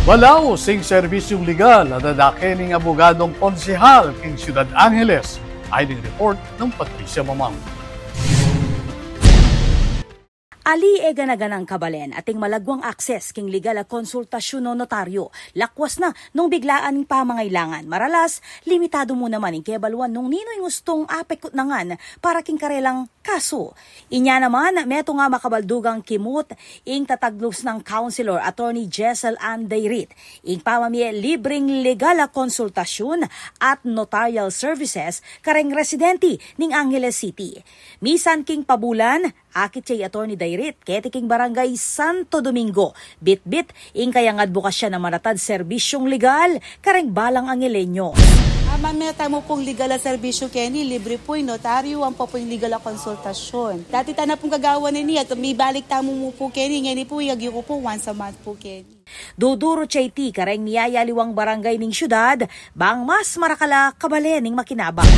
Balaw sing serbisyong legal na dadakin ng abogadong konsehal king Ciudad Angeles ay din report ng Patricia Mamang. Ali e ganaganang kabalen ating malagwang akses king legal a konsultasyon no notaryo. Lakwas na nung biglaan ng pamangailangan. Maralas, limitado mo naman ang kebaluan nung nino'y gustong apekot nangan para king karelang kaso. Inya naman, meto nga makabaldugang kimut ing tataglos ng Councilor Attorney Jessel Ann Dayrit. Ing pamamie libreng legal a konsultasyon at notarial services kareng residente ning Angeles City. Misan king pabulan, akit siya Attorney Dayrit, ketiking Barangay Santo Domingo. Bit-bit, ing kayang advokasya na maratad serbisyong legal, kareng balang Angelenyo. Mamaya mo pong legal na serbisyo, Kenny, libre po yung notaryo, ang po yung legal na konsultasyon. Dati na pong gagawa niya, at may balik tamo mo po, Kenny, ngayon po, yagyo ko po once a month po, Kenny. Duduro chayti kareng niyayaliwang barangay ning syudad, bang mas marakala kabalen ning makinabang.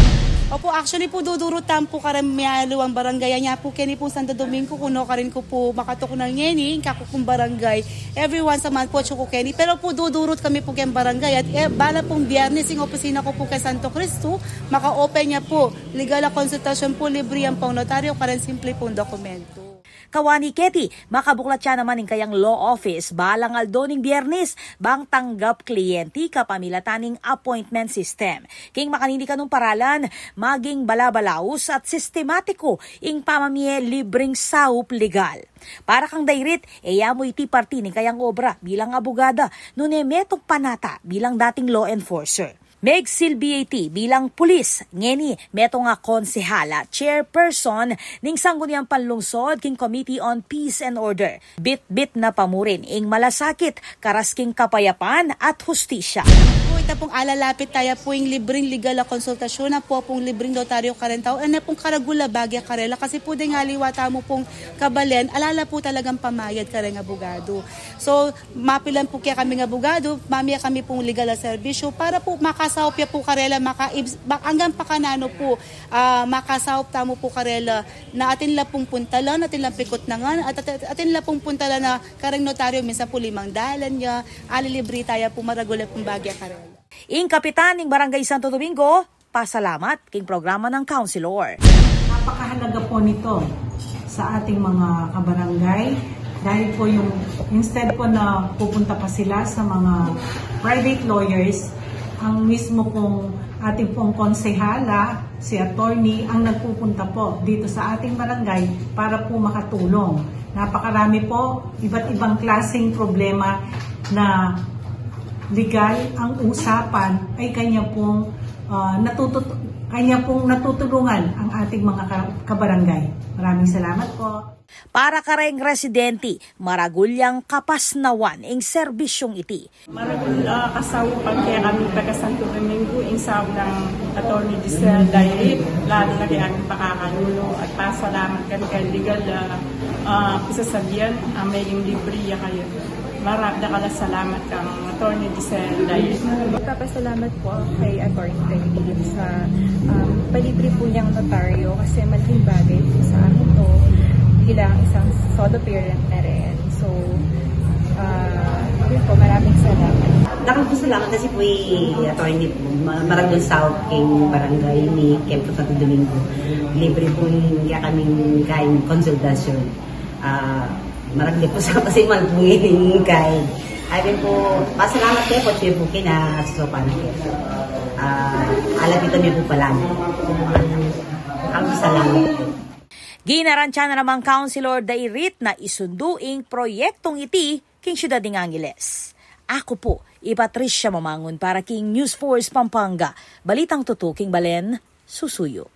Opo, actually po dudurutan po karamiyaluang barangay niya po Kenny po Santo Domingo kuno karin ko po makatok ng ngeni kakukong barangay every once a month po chuko Kenny pero po dudurot kami po kay barangay at bala pong Biyernes ing opisina ko po kay Santo Cristo maka-open niya po legal na konsultasyon po libre ang pang notaryo karin simple pong dokumento. Kawani Keti, makabuklat siya naman ng kayang law office balang aldoning Biyernes bang tanggap kliyenti kapamilataning appointment system. King makanindi ka nung paralan, maging balabalaos at sistematiko ing pamamie libreng saup legal. Para kang Dayrit, mo iti parti ng kayang obra bilang abogada nune metong panata bilang dating law enforcer. Meg Silbiati bilang pulis, ngeni meto nga konsehala, chairperson ning sangguniang panlungsod king Committee on Peace and Order. Bit-bit na pamurin ing malasakit, karas king kapayapan at hustisya. Ita pong alalapit tayo po yung libreng legal na konsultasyon na po pong libreng notaryo karentaw na pong karagula bagya karela kasi po din ngaliwata mo pong kabalen alala po talagang pamayad kareng abogado. So mapilan po kaya kaming abogado, mamaya kami pong legal na serbisyo para po makasawpya po karela hanggang pakanano po makasawp tamo po karela na atin la pong puntalan, atin lang pikot na nga at atin la pong puntalan na kareng notaryo minsan po 5 dalan niya alilibre tayo po maragula pong bagya karela. Ing kapitan ng Barangay Santo Domingo, pasalamat king programa ng Councilor. Napakahalaga po nito sa ating mga kabarangay dahil po yung instead po na pupunta pa sila sa mga private lawyers, ang mismo pong ating pong konsehala, si attorney, ang nagpupunta po dito sa ating barangay para po makatulong. Napakarami po, iba't ibang klaseng problema na legal ang usapan ay kanya pong natutulungan ang ating mga kabarangay. Maraming salamat po. Para kareng residente, maragulyang kapasnawan ing serbisyong iti. Maragul kasawapan kaya kami taga Santo Domingo ing sawag ng Attorney Jessel Dayrit, lalo na kaya aming pakakanulo at pasalamat kami kay legal pisasabihan ang maging libriya kayo. Marami na salamat kang Attorney Jessel Dayrit. Magpapasalamat po kay Attorney Dayrit sa palibre po niyang notaryo kasi malaking bagay po sa akin to bilang isang solo parent na rin. So, yun po, maraming salamat. Dakang po salamat kasi po Attorney po, maragol South king barangay ni Kempo Santo Domingo. Libre po yung kaming kain konsultasyon. Maragli po sa kasi magpungin kay. Ay po, pasalamat kayo po siya po kinasusopan. Alam ito niyo po pala. Ang salamat po. Ginaransya na namang Councilor Dayrit na isunduing proyektong iti king Ciudad ng Angeles. Ako po, Patricia Mamangon para king News Force Pampanga. Balitang tutuking Balen, susuyo.